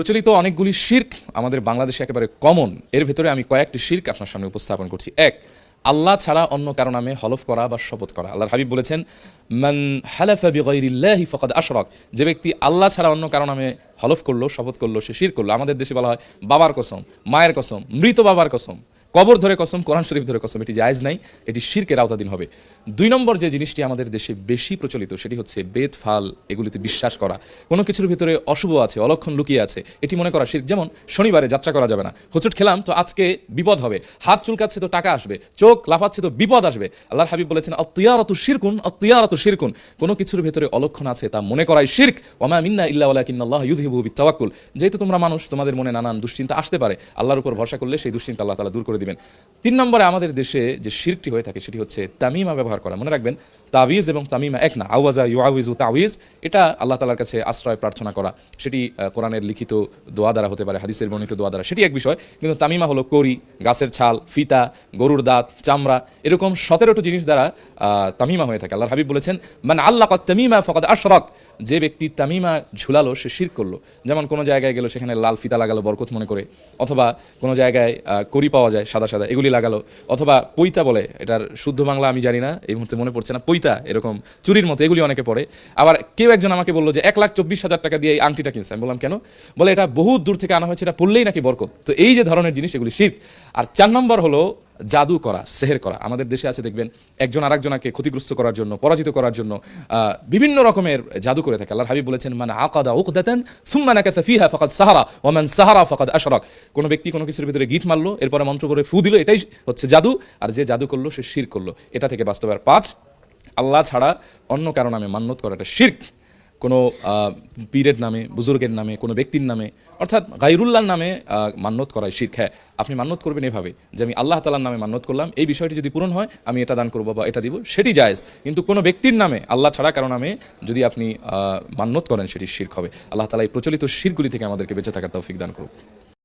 প্রচলিত অনেকগুলি শিরক আমাদের বাংলাদেশে একেবারে কমন। এর ভেতরে আমি কয়েকটি শিরক আপনার সামনে উপস্থাপন করছি। এক, আল্লাহ ছাড়া অন্য কারো নামে হলফ করা বা শপথ করা। আল্লাহর হাবিব বলেছেন, মান হালাফা বিগাইরিল্লাহি ফাকাদ আশরাক, যে ব্যক্তি আল্লাহ ছাড়া অন্য কারো নামে হলফ করলো, শপথ করলো, সে শিরক করলো। আমাদের দেশে বলা হয় বাবার কসম, মায়ের কসম, মৃত বাবার কসম, কবর ধরে কসম, কোরআন শরীফ ধরে কসম। এটি জায়েজ নাই, এটি শিরকের আওতাধীন হবে। দুই নম্বর যে জিনিসটি আমাদের দেশে বেশি প্রচলিত সেটি হচ্ছে বেদ ফাল এগুলিতে বিশ্বাস করা। কোনো কিছুর ভিতরে অশুভ আছে, অলক্ষণ লুকিয়ে আছে, এটি মনে করা শিরক। যেমন শনিবারে যাত্রা করা যাবে না, হোঁচট খেলাম তো আজকে বিপদ হবে, হাত চুলকাচ্ছে তো টাকা আসবে, চোখ লাফাচ্ছে তো বিপদ আসবে। আল্লাহর হাবিব বলেছেন, আত্তিয়ারাতু শিরকুন, আত্তিয়ারাতু শিরকুন। কোনো কিছুর ভিতরে অলক্ষণ আছে তা মনে করাই শিরক। ওয়া মা মিন্না ইল্লা ওয়ালাকিন্নাল্লাহ ইউযহিবু বিত্তাওয়াক্কুল। যেহেতু তোমরা মানুষ, তোমাদের মনে নানান দুশ্চিন্তা আসতে পারে, আল্লাহর উপর ভরসা করলে সেই দুশ্চিন্তা আল্লাহ তাআলা দূর করে দিবেন। তিন নম্বরে আমাদের দেশে যে শিরকটি হয়ে থাকে সেটি হচ্ছে তামিমা ব্যবহার করা। মনে রাখবেন, তাবিজ এবং তামিমা এক না। আওয়াজা ইউআউযু তাওয়িজ, এটা আল্লাহ তাআলার কাছে আশ্রয় প্রার্থনা করা। সেটি কোরআনের লিখিত দোয়া দ্বারা হতে পারে, হাদিসের বর্ণিত দোয়া দ্বারা, সেটি এক বিষয়। কিন্তু তামিমা হলো কড়ি, গাছের ছাল, ফিতা, গরুর দাঁত, চামড়া, এরকম 17টি জিনিস দ্বারা তামিমা হয়ে থাকে। আল্লাহর হাবিব বলেছেন, মান আল্লাকা তামিমা ফাকাদ আশরাক, যে ব্যক্তি তামিমা ঝুলালো সে শিরক করলো। যেমন কোনো জায়গায় গেল, সেখানে লাল ফিতা লাগালো বরকত মনে করে, অথবা কোনো জায়গায় কড়ি পাওয়া যায় সাদা সাদা, এগুলি লাগালো, অথবা পৈতা বলে, এটার শুদ্ধ বাংলা আমি জানি না, এই মুহূর্তে মনে পড়ছে না, পৈতা এরকম চুরির মতো, এগুলি অনেকে পড়ে। আবার কেউ একজন আমাকে বললো যে 1,24,000 টাকা দিয়ে এই আংটিটা কিনছে। আমি বললাম কেন? বলে এটা বহুত দূর থেকে আনা হয়েছে, এটা পড়লেই নাকি বরকত। তো এই যে ধরনের জিনিস, এগুলি শিরক। আর 4 নম্বর হলো জাদু করা, সেহের করা। আমাদের দেশে আছে দেখবেন, একজন আরেকজনকে ক্ষতিগ্রস্ত করার জন্য, পরাজিত করার জন্য বিভিন্ন রকমের জাদু করে থাকে। আল্লাহর হাবিব বলেছেন, মান আকাদা উকদাতান সুম্মা নাকাসা ফিহা ফাকাদ সাহারা ওয়া মান সাহারা ফাকাদ আশরাক। কোনো ব্যক্তি কোনো কিছুর ভিতরে গিট মারলো, এরপরে মন্ত্র করে ফু দিল, এটাই হচ্ছে জাদু। আর যে জাদু করলো সে শিরক করলো। এটা থেকে বাস্তবে। আর 5, আল্লাহ ছাড়া অন্য কারো নামে মান্যত করাটা শিরক। কোনো পীরের নামে, বুজুর্গের নামে, কোনো ব্যক্তির নামে, অর্থাৎ গায়রুল্লাহর নামে মান্যত করাই শিরক। হ্যাঁ, আপনি মান্যত করবেন এভাবে যে আমি আল্লাহ তাআলার নামে মান্যত করলাম, এই বিষয়টি যদি পূরণ হয় আমি এটা দান করবো বা এটা দিব, সেটি জায়েজ। কিন্তু কোনো ব্যক্তির নামে, আল্লাহ ছাড়া কারো নামে যদি আপনি মান্যত করেন, সেটি শিরক হবে। আল্লাহ তাআলা এই প্রচলিত শিরকগুলি থেকে আমাদেরকে বেঁচে থাকার তৌফিক দান করুন।